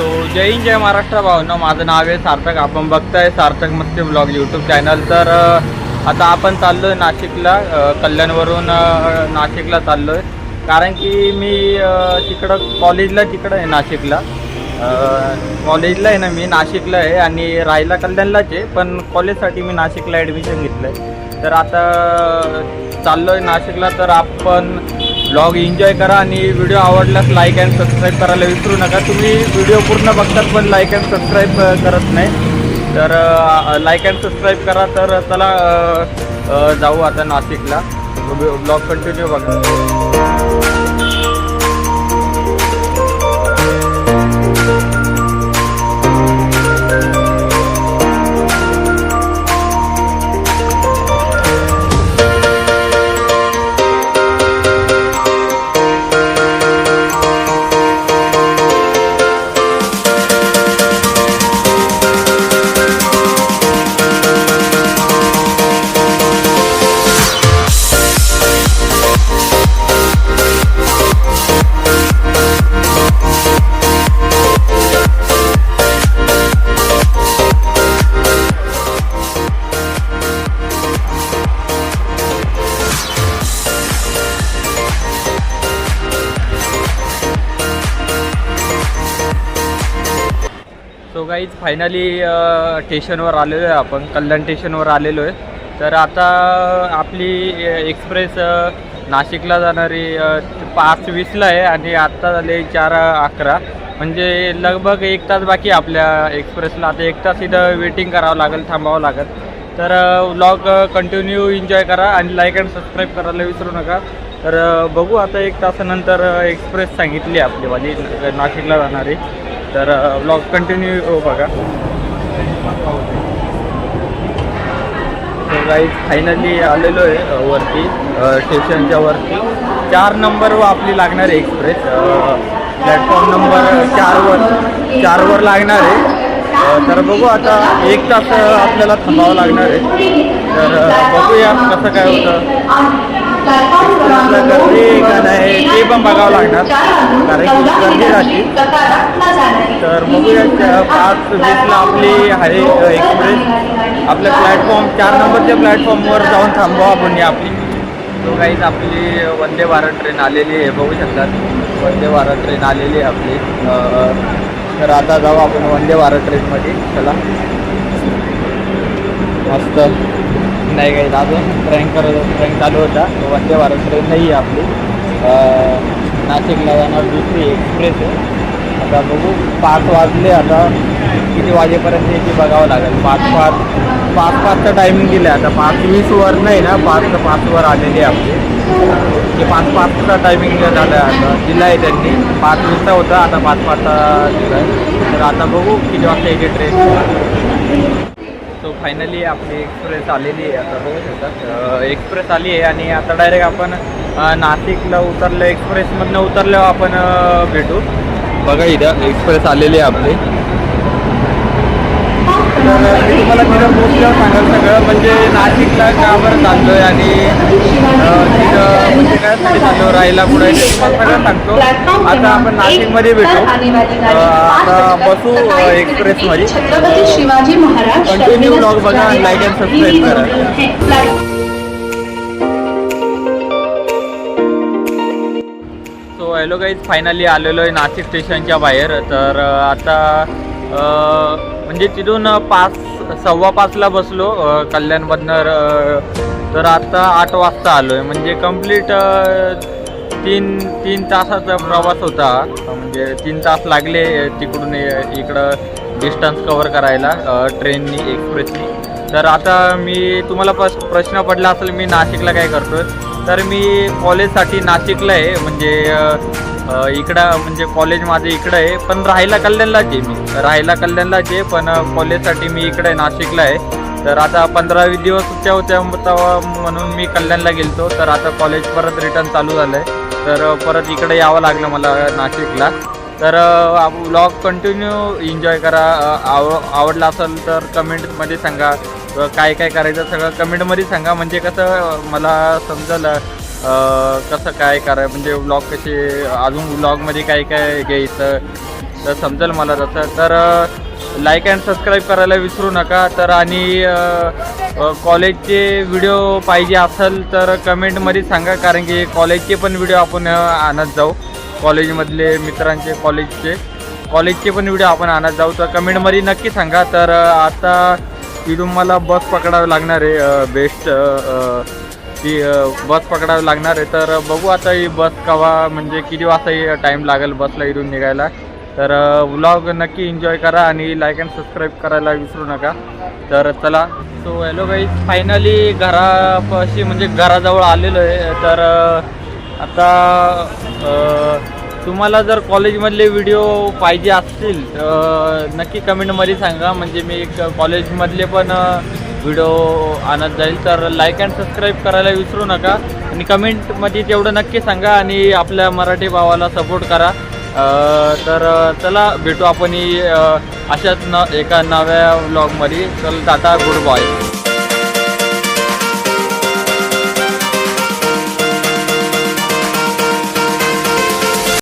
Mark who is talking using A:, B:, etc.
A: So जय हिंद जय महाराष्ट्र भावनो, माझं नाव आहे सार्थक. आपण बघताय सार्थक मस्ती ब्लॉग यूट्यूब चॅनल. तर आता आपण चाललो आहे नाशिकला. कल्याणवरून नाशिकला चाललो आहे कारण की मी तिकडं कॉलेजला तिकडं आहे नाशिकला. कॉलेजला आहे ना, मी नाशिकला आहे आणि राहायला कल्याणलाच आहे, पण कॉलेजसाठी मी नाशिकला ॲडमिशन घेतलं आहे. तर आता चाललो आहे नाशिकला. तर आपण ब्लॉग एन्जॉय करा आणि व्हिडिओ आवडल्यास लाईक अँड सबस्क्राईब करायला विसरू नका. तुम्ही व्हिडिओ पूर्ण बघतात पण लाईक अँड सबस्क्राईब करत नाही, तर लाईक अँड सबस्क्राईब करा. तर चला जाऊ आता नाशिकला. ब्लॉग कंटिन्यू बघा. सो गाईज फायनली स्टेशनवर आलेलो आहे. आपण कल्याण स्टेशनवर आलेलो आहे. तर आता आपली एक्सप्रेस नाशिकला जाणारी 5:20ला आहे आणि आत्ता झाले 4:11, म्हणजे लगभग 1 तास बाकी आपल्या एक्सप्रेसला. आता 1 तास इथं वेटिंग करावं लागेल, थांबावं लागेल. तर व्लॉग कंटिन्यू एन्जॉय करा आणि लाईक अँड सबस्क्राईब करायला विसरू नका. तर बघू आता 1 तासानंतर एक्सप्रेस सांगितली आपलीवाली नाशिकला जाणारी. तर ब्लॉग कंटिन्यू बघा. तर गाईज फायनली आलेलो आहे वरती, स्टेशनच्या वरती. 4 नंबरवर आपली लागणार आहे एक्सप्रेस. प्लॅटफॉर्म नंबर 4वर लागणार आहे. तर बघू आता 1 तास आपल्याला थांबावं लागणार आहे. तर बघूया कसं काय होतं. गर्दी का नाही ते पण बघावं लागणार कारण की गर्दी राहते. तर बघूया 5:20ला आपली आहे एक्सप्रेस. आपल्या प्लॅटफॉर्म 4 नंबरच्या प्लॅटफॉर्मवर जाऊन थांबवा आपण आपली. तो काहीच आपली वंदे भारत ट्रेन आलेली आहे, बघू शकतात. वंदे भारत ट्रेन आलेली आहे आपली. तर आता जाऊ आपण वंदे भारत ट्रेनमध्ये. चला मस्त. नाही काही अजून ट्रेन चालू होता. वंदे भारत ट्रेन नाही आहे आपली. नाशिकला जाणार दुसरी एक्सप्रेस आहे. आता बघू 5 वाजले. आता किती वाजेपर्यंत याची बघावं लागेल. 5:05चा टायमिंग दिलं आहे. आता 5:20वर नाही ना, 5:05वर आलेली आहे आपली. ते 5:05चा टायमिंग झालं आहे आता, दिला आहे त्यांनी. 5:20चा होता, आता 5:05चा दिला आहे. तर आता बघू किती वाजता येते ट्रेन. सो फायनली आपली एक्सप्रेस आलेली आहे. आता बघू शकतात एक्सप्रेस आली आहे आणि आता डायरेक्ट आपण नाशिकला उतरलं. एक्सप्रेसमधनं उतरल्यावर आपण भेटू. बघा इथं एक्सप्रेस आलेली आहे आपली. तर मी तुम्हाला तिथं पोचल्यावर सांगाल सगळं, म्हणजे नाशिकला का बरं चाललो आहे आणि तिथं म्हणजे कायसाठी चाललो, राहायला कुठं आहे ते तुम्हाला सगळं सांगतो. आता आपण नाशिकमध्ये भेटू. आता बसू एक्सप्रेसमध्ये. कंटिन्यू ब्लॉग बघा आणि लाईक अँड सबस्क्राईब करा. सो हॅलो गाईज, फायनली आलेलो आहे नाशिक स्टेशनच्या बाहेर. तर आता म्हणजे तिथून 5:15ला बसलो कल्याणमधनं. तर आता 8 वाजता आलो आहे. म्हणजे कंप्लीट 3 तासाचा प्रवास होता. म्हणजे 3 तास लागले तिकडून इकडं डिस्टन्स कवर करायला ट्रेननी, एक्सप्रेसनी. तर आता मी तुम्हाला प्रश्न पडला असेल मी नाशिकला काय करतो आहे. तर मी कॉलेजसाठी नाशिकला आहे. म्हणजे इकडं म्हणजे कॉलेज माझं इकडं आहे, पण राहायला कल्याणलाच आहे. मी राहायला कल्याणलाच आहे, पण कॉलेजसाठी मी इकडे आहे नाशिकला आहे. तर आता 15-20 दिवस सुट्ट्या होत्या म्हणून मी कल्याणला गेलतो. तर आता कॉलेज परत रिटर्न चालू झालं आहे. तर परत इकडे यावं लागलं मला नाशिकला. तर व्लॉग कंटिन्यू एन्जॉय करा. आवडला असेल तर कमेंटमध्ये सांगा. काय काय करायचं सगळं कमेंटमध्ये सांगा, म्हणजे कसं मला समजेल कसं काय करायचं, म्हणजे व्लॉग कसे अजून व्लॉगमध्ये काय काय घ्यायचं तर समजेल मला तसं. तर लाईक अँड सबस्क्राईब करायला विसरू नका. तर आणि कॉलेजचे व्हिडिओ पाहिजे असेल तर कमेंटमध्ये सांगा, कारण की कॉलेजचे पण व्हिडिओ आपण आणत जाऊ. कॉलेजमधले मित्रांचे कॉलेजचे पण व्हिडिओ आपण आणत जाऊ. तर कमेंटमध्ये नक्की सांगा. तर आता इथून मला बस पकडावी लागणार आहे, बेस्ट ती बस पकडावी लागणार आहे. तर बघू आता ही बस केव्हा, म्हणजे किती वाजता टाईम लागेल बसला इथून निघायला. तर व्लॉग नक्की एन्जॉय करा आणि लाईक अँड सबस्क्राईब करायला विसरू नका. तर चला. सो हॅलो गाईज, फायनली घरापाशी म्हणजे घराजवळ आलेलो आहे. तर आता तुम्हाला जर कॉलेजमधले व्हिडिओ पाहिजे असतील नक्की कमेंटमध्ये सांगा, म्हणजे मी कॉलेजमधले पण व्हिडिओ आणत जाईल. तर लाईक अँड सबस्क्राईब करायला विसरू नका आणि कमेंटमध्ये तेवढं नक्की सांगा आणि आपल्या मराठी भावाला सपोर्ट करा. तर चला भेटू आपण अशाच एका नव्या व्लॉगमध्ये. चल टाटा, गुड बाय.